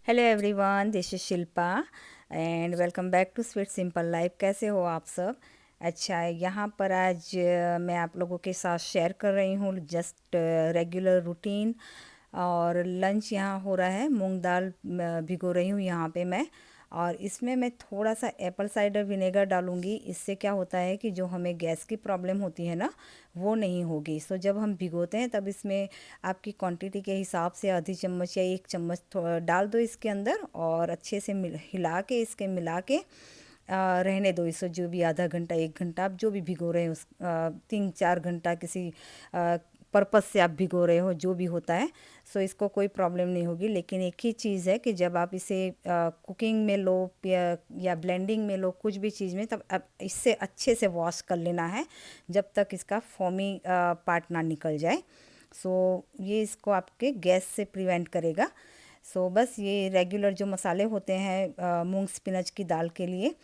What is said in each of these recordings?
Hello everyone, this is Shilpa and welcome back to sweet simple life. कैसे हो आप सब? अच्छा, यहाँ पर आज मैं आप लोगों के साथ शेयर कर रही हूँ जस्ट रेगुलर रूटीन। और लंच यहाँ हो रहा है, मूंग दाल भिगो रही हूँ यहाँ पे मैं। और इसमें मैं थोड़ा सा एप्पल साइडर विनेगर डालूँगी। इससे क्या होता है कि जो हमें गैस की प्रॉब्लम होती है ना, वो नहीं होगी। सो जब हम भिगोते हैं तब इसमें आपकी क्वांटिटी के हिसाब से आधी चम्मच या एक चम्मच डाल दो इसके अंदर, और अच्छे से हिला के इसके मिला के रहने दो इसे। जो भी आधा घंटा एक घंटा आप जो भी भिगो रहे हो, 3-4 घंटा किसी पर्पस से आप भिगो रहे हो, जो भी होता है। सो इसको कोई प्रॉब्लम नहीं होगी। लेकिन एक ही चीज़ है कि जब आप इसे कुकिंग में लो या ब्लेंडिंग में लो, कुछ भी चीज़ में, तब आप इससे अच्छे से वॉश कर लेना है जब तक इसका फोमी पार्ट ना निकल जाए। सो ये इसको आपके गैस से प्रिवेंट करेगा। सो बस ये रेगुलर जो मसाले होते हैं मूंग स्पिनच की दाल के लिए,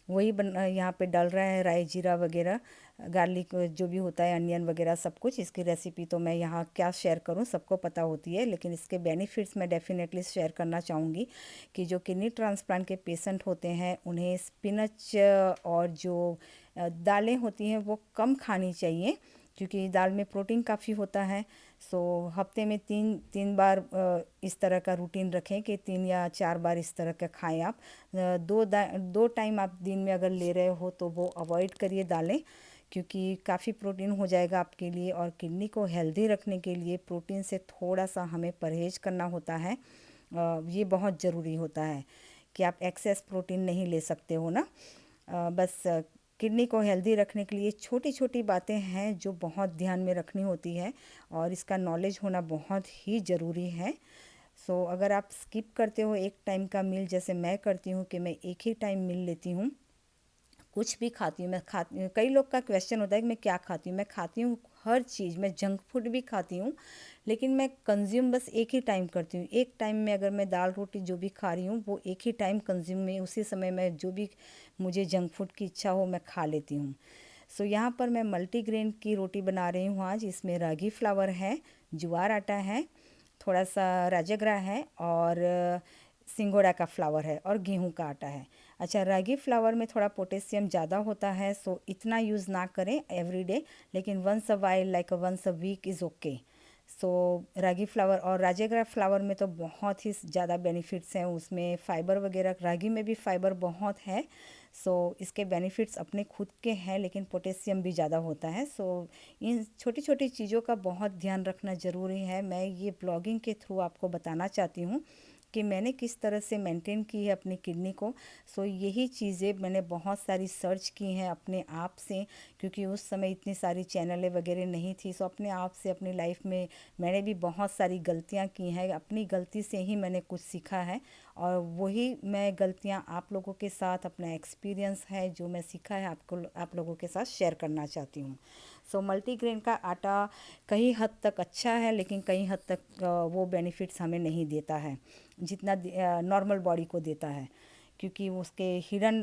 वही यहाँ पे डल रहा है। राई जीरा वगैरह, गार्लिक जो भी होता है, अनियन वगैरह सब कुछ। इसकी रेसिपी तो मैं यहाँ क्या शेयर करूँ, सबको पता होती है, लेकिन इसके बेनिफिट्स मैं डेफिनेटली शेयर करना चाहूँगी कि जो किडनी ट्रांसप्लांट के पेशेंट होते हैं उन्हें स्पिनच और जो दालें होती हैं वो कम खानी चाहिए, क्योंकि दाल में प्रोटीन काफ़ी होता है। सो हफ्ते में तीन तीन बार इस तरह का रूटीन रखें कि 3 या 4 बार इस तरह का खाएं आप। दो टाइम आप दिन में अगर ले रहे हो तो वो अवॉइड करिए दालें, क्योंकि काफ़ी प्रोटीन हो जाएगा आपके लिए। और किडनी को हेल्दी रखने के लिए प्रोटीन से थोड़ा सा हमें परहेज़ करना होता है। ये बहुत ज़रूरी होता है कि आप एक्सेस प्रोटीन नहीं ले सकते हो ना। बस किडनी को हेल्दी रखने के लिए छोटी छोटी बातें हैं जो बहुत ध्यान में रखनी होती है, और इसका नॉलेज होना बहुत ही ज़रूरी है। सो अगर आप स्किप करते हो एक टाइम का मील, जैसे मैं करती हूँ कि मैं एक ही टाइम मील लेती हूँ, कुछ भी खाती हूँ। मैं खाती हूँ, कई लोग का क्वेश्चन होता है कि मैं क्या खाती हूँ। मैं खाती हूँ हर चीज़, मैं जंक फूड भी खाती हूँ, लेकिन मैं कंज्यूम बस एक ही टाइम करती हूँ। एक टाइम में अगर मैं दाल रोटी जो भी खा रही हूँ वो एक ही टाइम कंज्यूम में, उसी समय मैं जो भी मुझे जंक फूड की इच्छा हो मैं खा लेती हूँ। सो यहाँ पर मैं मल्टीग्रेन की रोटी बना रही हूँ आज। इसमें रागी फ्लावर है, ज्वार आटा है, थोड़ा सा राजगिरा है, और सिंगोड़ा का फ्लावर है, और गेहूं का आटा है। अच्छा, रागी फ्लावर में थोड़ा पोटेशियम ज़्यादा होता है, सो इतना यूज़ ना करें एवरीडे, लेकिन once a while like once a week is okay. So ragi flour और राजगिरा फ्लावर में तो बहुत ही ज़्यादा बेनिफिट्स हैं। उसमें फ़ाइबर वगैरह, रागी में भी फ़ाइबर बहुत है। सो इसके बेनिफिट्स अपने खुद के हैं, लेकिन पोटेशियम भी ज़्यादा होता है। सो इन छोटी छोटी चीज़ों का बहुत ध्यान रखना ज़रूरी है। मैं ये ब्लॉगिंग के थ्रू आपको बताना चाहती हूँ कि मैंने किस तरह से मेंटेन की है अपनी किडनी को। सो यही चीज़ें मैंने बहुत सारी सर्च की हैं अपने आप से, क्योंकि उस समय इतनी सारी चैनलें वगैरह नहीं थी। सो अपने आप से अपनी लाइफ में मैंने भी बहुत सारी गलतियां की हैं। अपनी गलती से ही मैंने कुछ सीखा है, और वही मैं गलतियां आप लोगों के साथ, अपना एक्सपीरियंस है जो मैं सीखा है आपको, आप लोगों के साथ शेयर करना चाहती हूँ। सो मल्टीग्रेन का आटा कई हद तक अच्छा है, लेकिन कई हद तक वो बेनिफिट्स हमें नहीं देता है जितना नॉर्मल बॉडी को देता है, क्योंकि उसके हिडन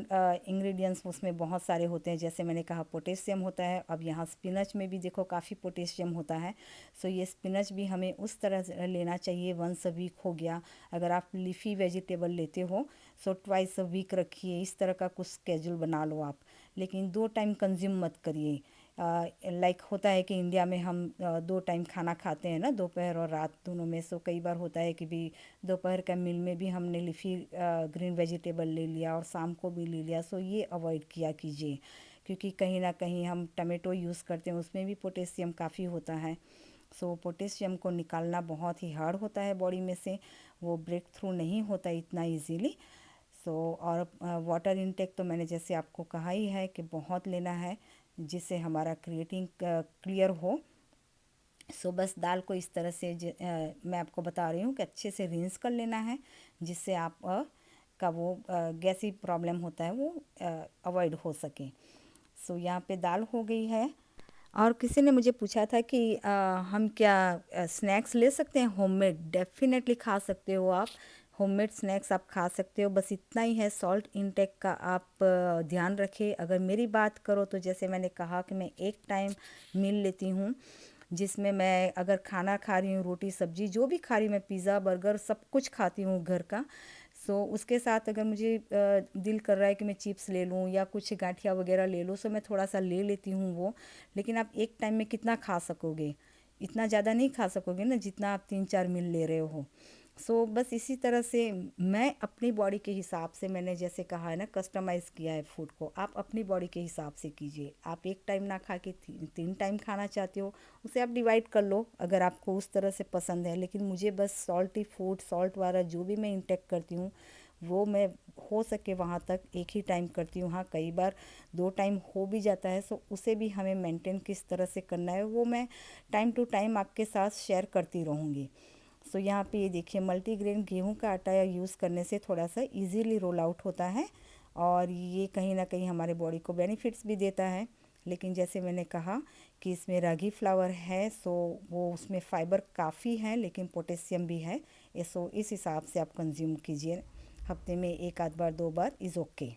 इंग्रेडिएंट्स उसमें बहुत सारे होते हैं। जैसे मैंने कहा पोटेशियम होता है, अब यहाँ स्पिनच में भी देखो काफ़ी पोटेशियम होता है। सो ये स्पिनच भी हमें उस तरह से लेना चाहिए। वंस अ वीक हो गया, अगर आप लीफी वेजिटेबल लेते हो सो ट्वाइस अ वीक रखिए। इस तरह का कुछ स्केड्यूल बना लो आप, लेकिन 2 टाइम कंज्यूम मत करिए। लाइक होता है कि इंडिया में हम 2 टाइम खाना खाते हैं ना, दोपहर और रात दोनों में। सो कई बार होता है कि भी दोपहर का मील में भी हमने लीफी ग्रीन वेजिटेबल ले लिया और शाम को भी ले लिया। सो ये अवॉइड किया कीजिए, क्योंकि कहीं ना कहीं हम टमाटो यूज़ करते हैं, उसमें भी पोटेशियम काफ़ी होता है। सो पोटेशियम को निकालना बहुत ही हार्ड होता है बॉडी में से, वो ब्रेक थ्रू नहीं होता इतना इजीली। सो और वाटर इनटेक तो मैंने जैसे आपको कहा ही है कि बहुत लेना है, जिससे हमारा क्रिएटिंग क्लियर हो। सो बस दाल को इस तरह से मैं आपको बता रही हूँ कि अच्छे से रिंस कर लेना है, जिससे आप का वो गैसी प्रॉब्लम होता है वो अवॉइड हो सके। सो यहाँ पे दाल हो गई है। और किसी ने मुझे पूछा था कि हम क्या स्नैक्स ले सकते हैं होममेड? डेफिनेटली खा सकते हो आप, होममेड स्नैक्स आप खा सकते हो। बस इतना ही है, सॉल्ट इंटेक का आप ध्यान रखें। अगर मेरी बात करो तो जैसे मैंने कहा कि मैं एक टाइम मील लेती हूँ, जिसमें मैं अगर खाना खा रही हूँ, रोटी सब्जी जो भी खा रही हूँ, मैं पिज़्ज़ा बर्गर सब कुछ खाती हूँ घर का। सो उसके साथ अगर मुझे दिल कर रहा है कि मैं चिप्स ले लूँ या कुछ गाठिया वगैरह ले लूँ, सो मैं थोड़ा सा ले लेती हूँ वो। लेकिन आप एक टाइम में कितना खा सकोगे? इतना ज़्यादा नहीं खा सकोगे ना जितना आप 3-4 मील ले रहे हो। सो बस इसी तरह से मैं अपनी बॉडी के हिसाब से, मैंने जैसे कहा है ना, कस्टमाइज़ किया है फूड को। आप अपनी बॉडी के हिसाब से कीजिए। आप एक टाइम ना खा के 3 टाइम खाना चाहते हो, उसे आप डिवाइड कर लो अगर आपको उस तरह से पसंद है। लेकिन मुझे बस सॉल्टी फूड, सॉल्ट वाला जो भी मैं इंटेक करती हूँ वो मैं हो सके वहाँ तक एक ही टाइम करती हूँ। हाँ, कई बार 2 टाइम हो भी जाता है, सो उसे भी हमें मेंटेन किस तरह से करना है वो मैं टाइम टू टाइम आपके साथ शेयर करती रहूँगी। सो यहाँ पे ये देखिए, मल्टीग्रेन गेहूं का आटा यूज़ करने से थोड़ा सा इजीली रोल आउट होता है और ये कहीं ना कहीं हमारे बॉडी को बेनिफिट्स भी देता है। लेकिन जैसे मैंने कहा कि इसमें रागी फ्लावर है, सो वो उसमें फ़ाइबर काफ़ी है लेकिन पोटेशियम भी है। सो इस हिसाब से आप कंज्यूम कीजिए। हफ्ते में एक आध बार 2 बार इज़ ओके।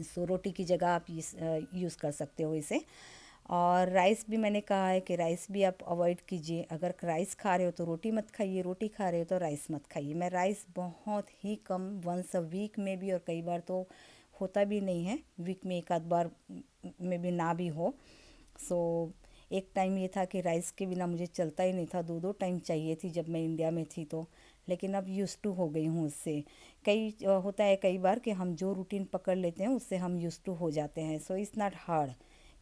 सो रोटी की जगह आप यूज़ कर सकते हो इसे। और राइस भी मैंने कहा है कि राइस भी आप अवॉइड कीजिए। अगर राइस खा रहे हो तो रोटी मत खाइए, रोटी खा रहे हो तो राइस मत खाइए। मैं राइस बहुत ही कम, वंस अ वीक में भी, और कई बार तो होता भी नहीं है, वीक में एक आध बार में भी ना भी हो। सो एक टाइम ये था कि राइस के बिना मुझे चलता ही नहीं था, 2-2 टाइम चाहिए थी जब मैं इंडिया में थी तो। लेकिन अब यूज़ टू हो गई हूँ उससे। होता है कई बार कि हम जो रूटीन पकड़ लेते हैं उससे हम यूज़ टू हो जाते हैं। So it's not hard.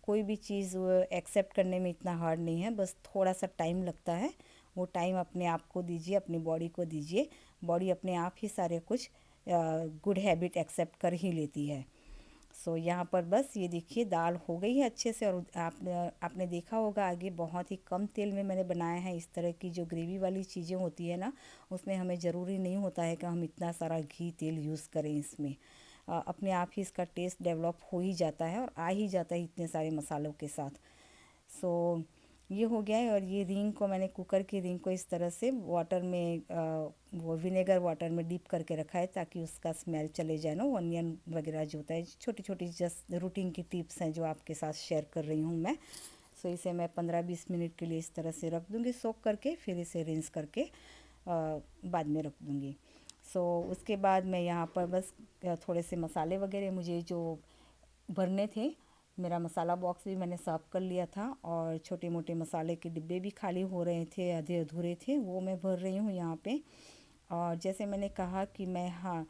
कोई भी चीज़ एक्सेप्ट करने में इतना हार्ड नहीं है, बस थोड़ा सा टाइम लगता है। वो टाइम अपने आप को दीजिए, अपनी बॉडी को दीजिए। बॉडी अपने आप ही सारे कुछ गुड हैबिट एक्सेप्ट कर ही लेती है। सो यहाँ पर बस ये देखिए, दाल हो गई है अच्छे से। और आपने देखा होगा आगे, बहुत ही कम तेल में मैंने बनाया है। इस तरह की जो ग्रेवी वाली चीज़ें होती है ना, उसमें हमें ज़रूरी नहीं होता है कि हम इतना सारा घी तेल यूज़ करें इसमें। अपने आप ही इसका टेस्ट डेवलप हो ही जाता है और आ ही जाता है इतने सारे मसालों के साथ। सो ये हो गया है। और ये रिंग को मैंने, कुकर की रिंग को इस तरह से वाटर में वो विनेगर वाटर में डीप करके रखा है ताकि उसका स्मेल चले जाए ना, ऑनियन वगैरह जो होता है। छोटी छोटी जस्ट रूटीन की टिप्स हैं जो आपके साथ शेयर कर रही हूँ मैं। सो इसे मैं 15-20 मिनट के लिए इस तरह से रख दूँगी सोक करके, फिर इसे रिंस करके बाद में रख दूँगी। सो उसके बाद मैं यहाँ पर बस थोड़े से मसाले वगैरह मुझे जो भरने थे, मेरा मसाला बॉक्स भी मैंने साफ़ कर लिया था और छोटे मोटे मसाले के डिब्बे भी खाली हो रहे थे, आधे अधूरे थे, वो मैं भर रही हूँ यहाँ पे। और जैसे मैंने कहा कि मैं, हाँ,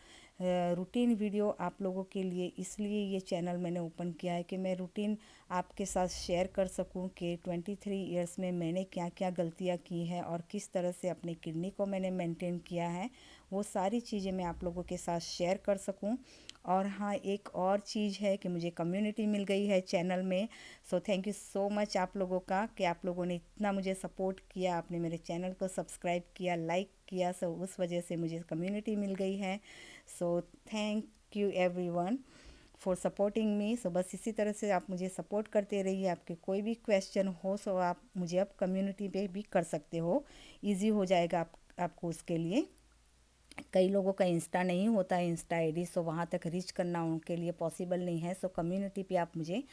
रूटीन वीडियो आप लोगों के लिए इसलिए ये चैनल मैंने ओपन किया है कि मैं रूटीन आपके साथ शेयर कर सकूं कि 23 इयर्स में मैंने क्या क्या गलतियां की हैं और किस तरह से अपनी किडनी को मैंने मेंटेन किया है। वो सारी चीज़ें मैं आप लोगों के साथ शेयर कर सकूं। और हाँ, एक और चीज़ है कि मुझे कम्युनिटी मिल गई है चैनल में। सो थैंक यू सो मच आप लोगों का कि आप लोगों ने इतना मुझे सपोर्ट किया, आपने मेरे चैनल को सब्सक्राइब किया, लाइक किया। सो उस वजह से मुझे कम्युनिटी मिल गई है। So thank you everyone for supporting me. So बस इसी तरह से आप मुझे सपोर्ट करते रहिए। आपके कोई भी क्वेश्चन हो सो आप मुझे अब कम्युनिटी पे भी कर सकते हो। इजी हो जाएगा आपको उसके लिए। कई लोगों का इंस्टा नहीं होता है, इंस्टा आईडी, सो वहाँ तक रीच करना उनके लिए पॉसिबल नहीं है। सो कम्युनिटी पे आप मुझे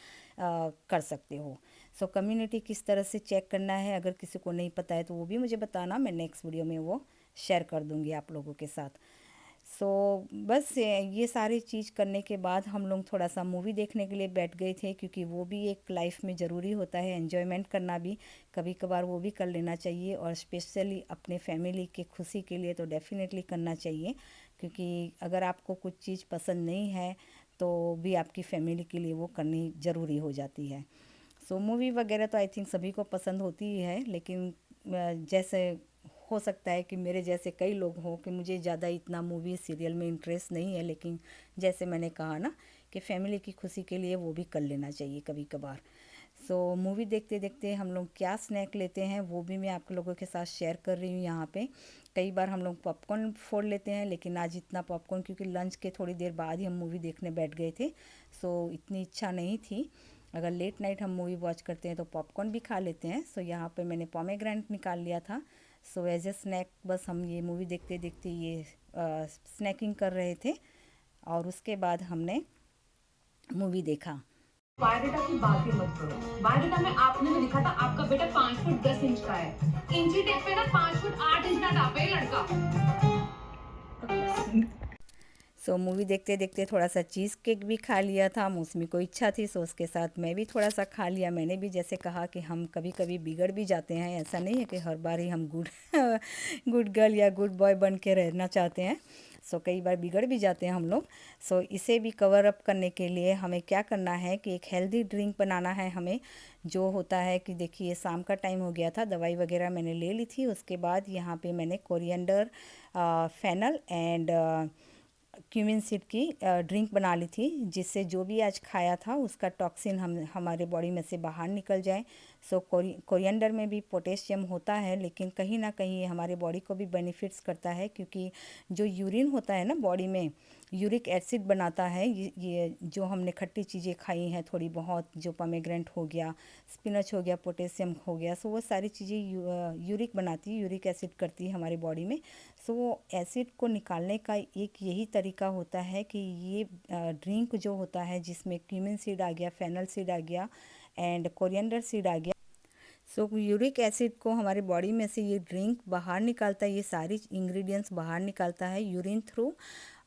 कर सकते हो। सो कम्युनिटी किस तरह से चेक करना है, अगर किसी को नहीं पता है तो वो भी मुझे बताना, मैं नेक्स्ट वीडियो में वो शेयर कर दूँगी आप लोगों के साथ। सो बस ये सारी चीज़ करने के बाद हम लोग थोड़ा सा मूवी देखने के लिए बैठ गए थे, क्योंकि वो भी एक लाइफ में ज़रूरी होता है, एन्जॉयमेंट करना भी कभी कभार वो भी कर लेना चाहिए। और स्पेशली अपने फैमिली के खुशी के लिए तो डेफिनेटली करना चाहिए, क्योंकि अगर आपको कुछ चीज़ पसंद नहीं है तो भी आपकी फैमिली के लिए वो करनी ज़रूरी हो जाती है। सो मूवी वगैरह तो आई थिंक सभी को पसंद होती ही है, लेकिन जैसे हो सकता है कि मेरे जैसे कई लोग हों कि मुझे ज़्यादा इतना मूवी सीरियल में इंटरेस्ट नहीं है, लेकिन जैसे मैंने कहा ना कि फैमिली की खुशी के लिए वो भी कर लेना चाहिए कभी कभार। सो मूवी देखते देखते हम लोग क्या स्नैक लेते हैं वो भी मैं आप लोगों के साथ शेयर कर रही हूँ यहाँ पे। कई बार हम लोग पॉपकॉर्न फोड़ लेते हैं, लेकिन आज इतना पॉपकॉर्न, क्योंकि लंच के थोड़ी देर बाद ही हम मूवी देखने बैठ गए थे, सो इतनी इच्छा नहीं थी। अगर लेट नाइट हम मूवी वॉच करते हैं तो पॉपकॉर्न भी खा लेते हैं। सो यहाँ पे मैंने पोमेग्रेनेट निकाल लिया था। सो एज ए स्नैक बस हम ये मूवी देखते देखते ये स्नैकिंग कर रहे थे और उसके बाद हमने मूवी देखा। बायोडाटा की बात ही मत करो। बायोडाटा में आपने जो लिखा था आपका बेटा 5 फुट 10 इंच का है। इंची टेप पे ना 5 फुट 8 इंच ना नापे लड़का। सो मूवी देखते देखते थोड़ा सा चीज़ केक भी खा लिया था, मौसमी को इच्छा थी सो उसके साथ मैं भी थोड़ा सा खा लिया। मैंने भी जैसे कहा कि हम कभी कभी बिगड़ भी जाते हैं, ऐसा नहीं है कि हर बार ही हम गुड गुड गर्ल या गुड बॉय बन के रहना चाहते हैं। सो कई बार बिगड़ भी जाते हैं हम लोग। सो इसे भी कवर अप करने के लिए हमें क्या करना है कि एक हेल्दी ड्रिंक बनाना है हमें। जो होता है कि देखिए शाम का टाइम हो गया था, दवाई वगैरह मैंने ले ली थी, उसके बाद यहाँ पे मैंने coriander, fennel and cumin seed की ड्रिंक बना ली थी, जिससे जो भी आज खाया था उसका टॉक्सिन हम हमारे बॉडी में से बाहर निकल जाए। सो कोरिएंडर में भी पोटेशियम होता है, लेकिन कहीं ना कहीं ये हमारे बॉडी को भी बेनिफिट्स करता है, क्योंकि जो यूरिन होता है ना बॉडी में, यूरिक एसिड बनाता है। ये जो हमने खट्टी चीज़ें खाई हैं थोड़ी बहुत, जो पोमेग्रेनेट हो गया, स्पिनच हो गया, पोटेशियम हो गया, सो वो सारी चीज़ें यूरिक बनाती है, यूरिक एसिड करती है हमारी बॉडी में। सो वो एसिड को निकालने का एक यही तरीका होता है कि ये ड्रिंक जो होता है जिसमें क्यूमिन सीड आ गया, फेनल सीड आ गया एंड कोरिएंडर सीड आ गया। सो यूरिक एसिड को हमारे बॉडी में से ये ड्रिंक बाहर निकालता है, ये सारी इंग्रेडिएंट्स बाहर निकालता है यूरिन थ्रू।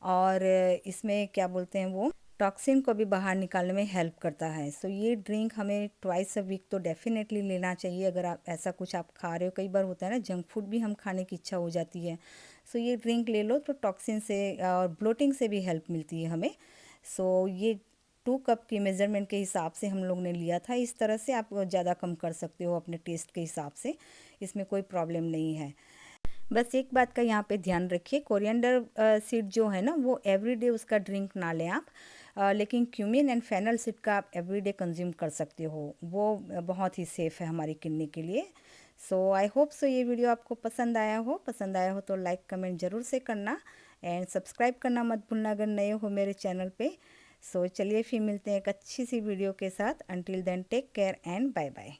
और इसमें क्या बोलते हैं, वो टॉक्सिन को भी बाहर निकालने में हेल्प करता है। सो ये ड्रिंक हमें ट्वाइस अ वीक तो डेफिनेटली लेना चाहिए। अगर आप ऐसा कुछ आप खा रहे हो, कई बार होता है ना जंक फूड भी हम खाने की इच्छा हो जाती है, सो ये ड्रिंक ले लो तो टॉक्सिन से और ब्लोटिंग से भी हेल्प मिलती है हमें। सो ये 2 कप की मेज़रमेंट के हिसाब से हम लोग ने लिया था। इस तरह से आप ज़्यादा कम कर सकते हो अपने टेस्ट के हिसाब से, इसमें कोई प्रॉब्लम नहीं है। बस एक बात का यहाँ पे ध्यान रखिए, कोरिएंडर सीड जो है ना वो एवरीडे उसका ड्रिंक ना लें आप। लेकिन क्यूमिन एंड फेनल सीड का आप एवरीडे कंज्यूम कर सकते हो, वो बहुत ही सेफ़ है हमारी किडनी के लिए। सो आई होप सो ये वीडियो आपको पसंद आया हो तो लाइक कमेंट ज़रूर से करना एंड सब्सक्राइब करना मत भूलना अगर नए हो मेरे चैनल पे। सो चलिए फिर मिलते हैं एक अच्छी सी वीडियो के साथ। Until then take care and bye bye.